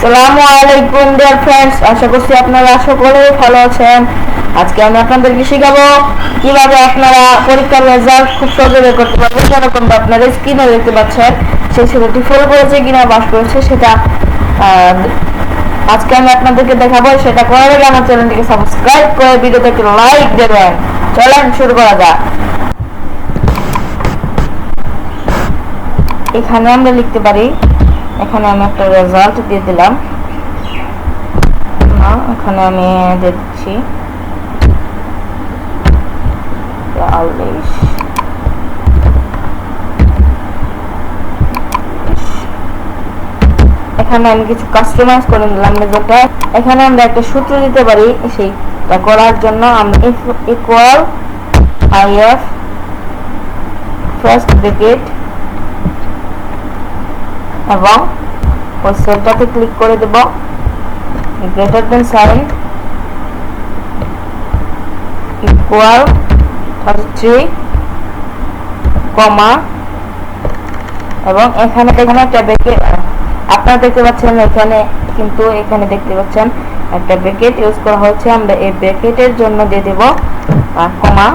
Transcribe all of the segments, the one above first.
আসসালামু আলাইকুম dear friends, আশা করছি আপনারা সকলেই ভালো আছেন। আজকে আমি আপনাদেরকে শেখাবো কিভাবে আপনারা পরীক্ষার রেজাল্ট খুব সহজে বের করতে পারবেন। যেরকম আপনারা স্ক্রিনে দেখতে পাচ্ছেন, সেই সেটি ফেল করেছে কিনা পাস করেছে সেটা আজকে আমি আপনাদেরকে দেখাবো। সেটা করার আগে আমার চ্যানেলটিকে সাবস্ক্রাইব করে ভিডিওতে একটি লাইক দেবেন। চলেন শুরু করা যাক। এখানে আমরা লিখতে পারি, এখানে আমি একটা রেজাল্ট দিয়ে দিলাম, এখানে আমি দিচ্ছি 40। এখানে আমি কিছু কাস্টমাইজ করে নিলাম রেজাল্টটা। এখানে আমরা একটা সূত্র দিতে পারি, সেইটা করার জন্য আমরা ইকুয়াল আইএফ ফার্স্ট ব্র্যাকেট এবং ওই সেলটাতে ক্লিক করে দেব, গ্রেটার দেন সাইন ইকুয়াল 33 কমা এবং এখানে একটা ব্র্যাকেট আপনারা দেখতে পাচ্ছেন। এখানে কিন্তু এখানে দেখতে পাচ্ছেন একটা ব্র্যাকেট ইউজ করা হয়েছে। আমরা এই ব্র্যাকেটের জন্য দিয়ে দেব কমা,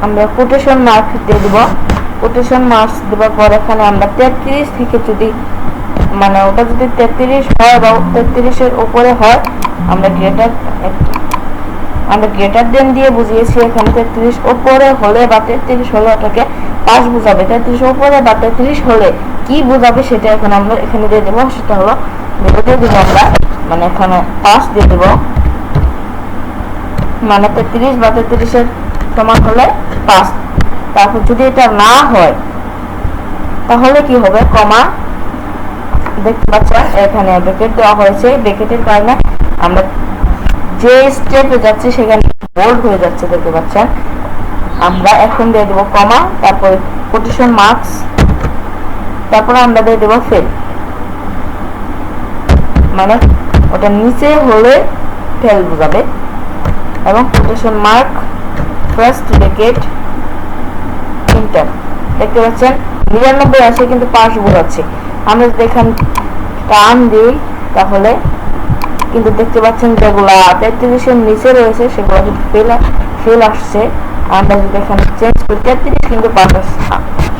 আমরা কোটেশন মার্ক দিয়ে দেব। কোটেশন মার্কস দেওয়ার পর এখানে আমরা 33 থেকে যদি মানে ওটা যদি 33 হয় বা 33 এর উপরে হয়, আমরা গ্রেটার দেন দিয়ে বুঝিয়েছি। এখানে 33 উপরে হলে বা 33 হলে ওটাকে পাস বোঝাবে। 33 উপরে বা 33 হলে কি বোঝাবে সেটা এখন আমরা এখানে দিয়ে দেবো। সেটা হলো দিয়ে দেবো আমরা, মানে এখানে পাস দিয়ে দেবো, মানে 33 বা 33 এর সমান হলে পাস। তারপর যদি এটা না হয় তাহলে কি হবে, কমা, দেখতে পাচ্ছেন এখানে ব্র্যাকেট দেওয়া হয়েছে। ব্র্যাকেটের কারণে আমরা যে স্টেপে যাচ্ছি সেখানে বোল্ড হয়ে যাচ্ছে, দেখতে পাচ্ছেন। আমরা এখন দিয়ে দেবো কমা, তারপর কোটেশন মার্কস, তারপর আমরা দিয়ে দেবো ফেল, মানে ওটা নিচে হলে ফেল বোঝাবে, এবং quotation mark first bracket inter. দেখতে পাচ্ছেন 99 আসে কিন্তু পাস বোঝাচ্ছে। আমরা যদি এখানে টান দিই তাহলে কিন্তু দেখতে পাচ্ছেন যেগুলা 33 এর নিচে রয়েছে সেগুলো কিন্তু ফেল আসছে। আমরা যদি এখানে চেঞ্জ করি 33 কিন্তু পাস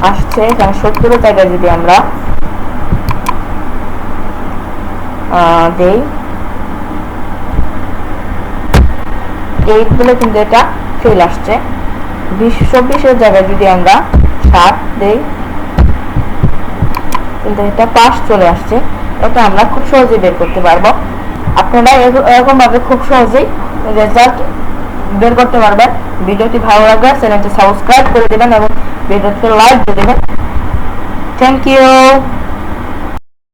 আসছে। এখানে 70 এর জায়গায় যদি আমরা দেই 8 বলে কিন্তু এটা ফেল আসছে। 24 এর জায়গায় যদি আমরা 7 দেই কিন্তু এটা পাস চলে আসছে। এটা আমরা খুব সহজেই বের করতে পারবো। আপনারা এরকম ভাবে খুব সহজেই রেজাল্ট বের করতে পারবেন। ভিডিওটি ভালো লাগলে চ্যানেলটি সাবস্ক্রাইব করে দেবেন এবং ভিডিওতে লাইক দিয়ে দেবেন। Thank you.